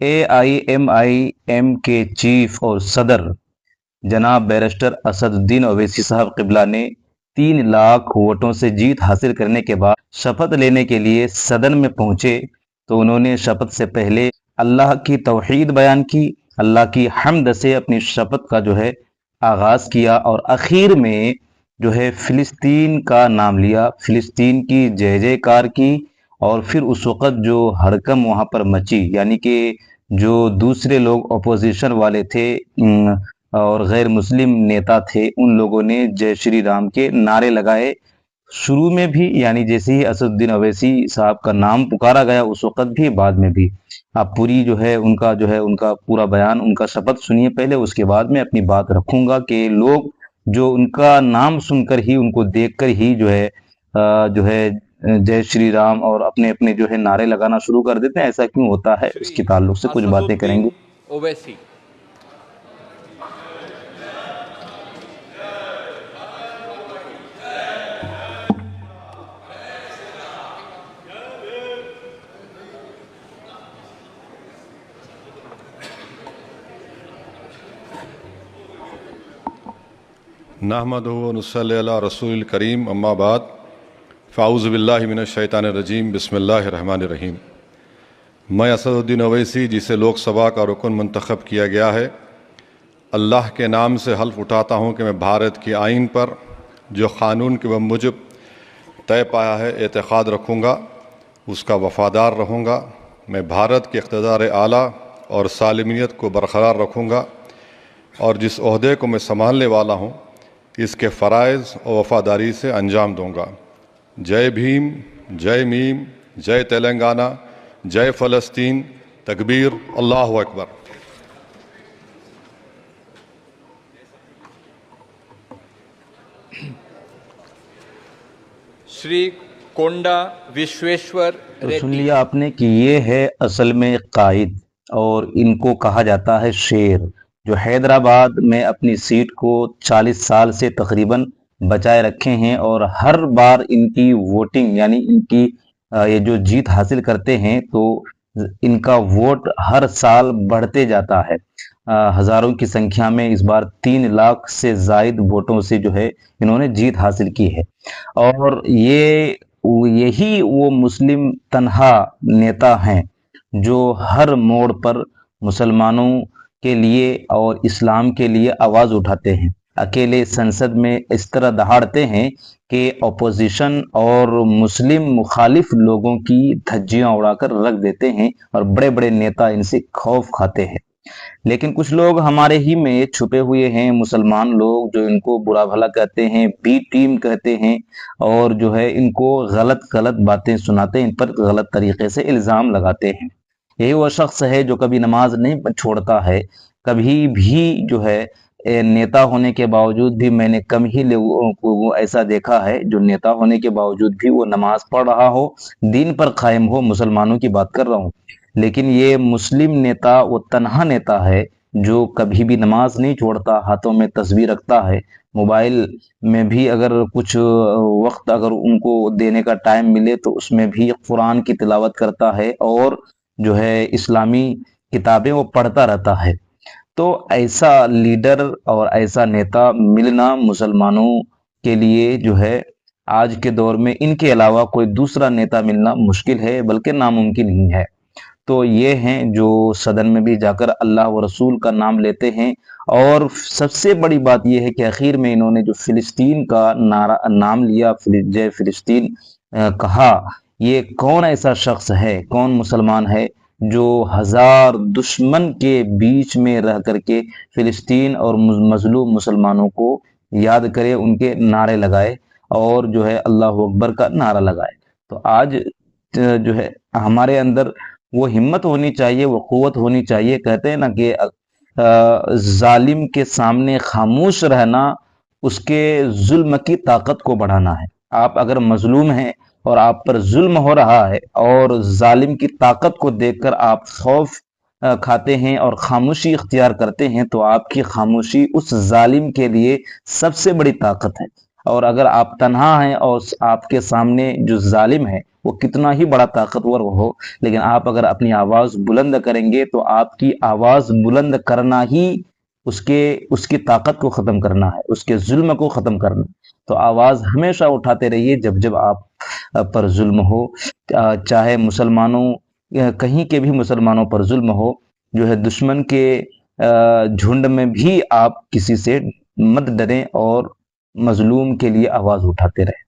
AIMIM کے chief اور صدر جناب بیرسٹر اسد الدین اویسی صاحب قبلہ نے 3 لاکھ ووٹوں سے جیت حاصل کرنے کے بعد شپت لینے کے لیے صدن میں پہنچے تو انہوں نے شپت سے پہلے اللہ کی توحید بیان کی، اللہ کی حمد سے اپنی شپت کا جو ہے آغاز کیا، اور اخیر میں جو ہے فلسطین کا نام لیا، فلسطین کی جے جے کار کی، اور پھر اس وقت جو ہڑکم وہاں پر مچی، یعنی کہ جو دوسرے لوگ اپوزیشن والے تھے اور غیر مسلم نیتا تھے، ان لوگوں نے جے شری رام کے نعرے لگائے شروع میں بھی، یعنی جیسے ہی اسد الدین اویسی صاحب کا نام پکارا گیا اس وقت بھی، بعد میں بھی۔ آپ پوری جو ہے ان کا پورا بیان، ان کا شپت سنیے پہلے، اس کے بعد میں اپنی بات رکھوں گا کہ لوگ جو ان کا نام سن کر ہی، ان کو دیکھ کر ہی جو ہے جے شری رام اور اپنے اپنے جو ہے نعرے لگانا شروع کر دیتے ہیں، ایسا کیوں ہوتا ہے، اس کے تعلق سے کچھ باتیں کریں گے۔ اویسی نحمدہ و نصلی علی رسول الکریم، اما بعد، فاعوذ باللہ من الشیطان الرجیم، بسم اللہ الرحمن الرحیم۔ میں اسد الدین اویسی، جسے لوک سبھا کا رکن منتخب کیا گیا ہے، اللہ کے نام سے حلف اٹھاتا ہوں کہ میں بھارت کی آئین پر جو قانون کے موجب طے پایا ہے اعتقاد رکھوں گا، اس کا وفادار رہوں گا۔ میں بھارت کے اقتدار اعلیٰ اور سالمیت کو برقرار رکھوں گا، اور جس عہدے کو میں سنبھالنے والا ہوں اس کے فرائض اور وفاداری سے انجام دوں گا۔ جے بھیم، جے میم، جے تلنگانہ، جے فلسطین، تکبیر، اللہ اکبر۔ شری کونڈا وشویشور تو سن ریڈی۔ لیا آپ نے کہ یہ ہے اصل میں قائد، اور ان کو کہا جاتا ہے شیر، جو حیدرآباد میں اپنی سیٹ کو 40 سال سے تقریباً بچائے رکھے ہیں، اور ہر بار ان کی ووٹنگ، یعنی ان کی یہ جو جیت حاصل کرتے ہیں تو ان کا ووٹ ہر سال بڑھتے جاتا ہے، ہزاروں کی سنکھیا میں۔ اس بار 3 لاکھ سے زائد ووٹوں سے جو ہے انہوں نے جیت حاصل کی ہے، اور یہی وہ مسلم تنہا نیتا ہیں جو ہر موڑ پر مسلمانوں کے لیے اور اسلام کے لیے آواز اٹھاتے ہیں، اکیلے سنسد میں اس طرح دہاڑتے ہیں کہ اپوزیشن اور مسلم مخالف لوگوں کی دھجیاں اڑا کر رکھ دیتے ہیں، اور بڑے بڑے نیتا ان سے خوف کھاتے ہیں۔ لیکن کچھ لوگ ہمارے ہی میں چھپے ہوئے ہیں، مسلمان لوگ، جو ان کو برا بھلا کہتے ہیں، بی ٹیم کہتے ہیں، اور جو ہے ان کو غلط غلط باتیں سناتے ہیں، ان پر غلط طریقے سے الزام لگاتے ہیں۔ یہی وہ شخص ہے جو کبھی نماز نہیں چھوڑتا ہے، کبھی بھی جو ہے نیتا ہونے کے باوجود بھی میں نے کم ہی لوگوں کو وہ ایسا دیکھا ہے جو نیتا ہونے کے باوجود بھی وہ نماز پڑھ رہا ہو، دین پر قائم ہو، مسلمانوں کی بات کر رہا ہوں۔ لیکن یہ مسلم نیتا وہ تنہا نیتا ہے جو کبھی بھی نماز نہیں چھوڑتا، ہاتھوں میں تسبیح رکھتا ہے، موبائل میں بھی اگر کچھ وقت اگر ان کو دینے کا ٹائم ملے تو اس میں بھی قرآن کی تلاوت کرتا ہے، اور جو ہے اسلامی کتابیں وہ پڑھتا رہتا ہے۔ تو ایسا لیڈر اور ایسا نیتا ملنا مسلمانوں کے لیے جو ہے آج کے دور میں ان کے علاوہ کوئی دوسرا نیتا ملنا مشکل ہے، بلکہ ناممکن ہی ہے۔ تو یہ ہیں جو صدن میں بھی جا کر اللہ و رسول کا نام لیتے ہیں، اور سب سے بڑی بات یہ ہے کہ آخر میں انہوں نے جو فلسطین کا نام لیا، جے فلسطین کہا۔ یہ کون ایسا شخص ہے، کون مسلمان ہے جو 1000 دشمن کے بیچ میں رہ کر کے فلسطین اور مظلوم مسلمانوں کو یاد کرے، ان کے نعرے لگائے، اور جو ہے اللہ اکبر کا نعرہ لگائے۔ تو آج جو ہے ہمارے اندر وہ ہمت ہونی چاہیے، وہ قوت ہونی چاہیے۔ کہتے ہیں نا کہ ظالم کے سامنے خاموش رہنا اس کے ظلم کی طاقت کو بڑھانا ہے۔ آپ اگر مظلوم ہیں اور آپ پر ظلم ہو رہا ہے، اور ظالم کی طاقت کو دیکھ کر آپ خوف کھاتے ہیں اور خاموشی اختیار کرتے ہیں، تو آپ کی خاموشی اس ظالم کے لیے سب سے بڑی طاقت ہے۔ اور اگر آپ تنہا ہیں اور آپ کے سامنے جو ظالم ہے وہ کتنا ہی بڑا طاقتور ہو، لیکن آپ اگر اپنی آواز بلند کریں گے تو آپ کی آواز بلند کرنا ہی اس کی طاقت کو ختم کرنا ہے، اس کے ظلم کو ختم کرنا ہے۔ تو آواز ہمیشہ اٹھاتے رہیے جب آپ پر ظلم ہو، چاہے مسلمانوں کہیں کے بھی مسلمانوں پر ظلم ہو، جو ہے دشمن کے جھنڈ میں بھی آپ کسی سے مت ڈریں اور مظلوم کے لیے آواز اٹھاتے رہیں۔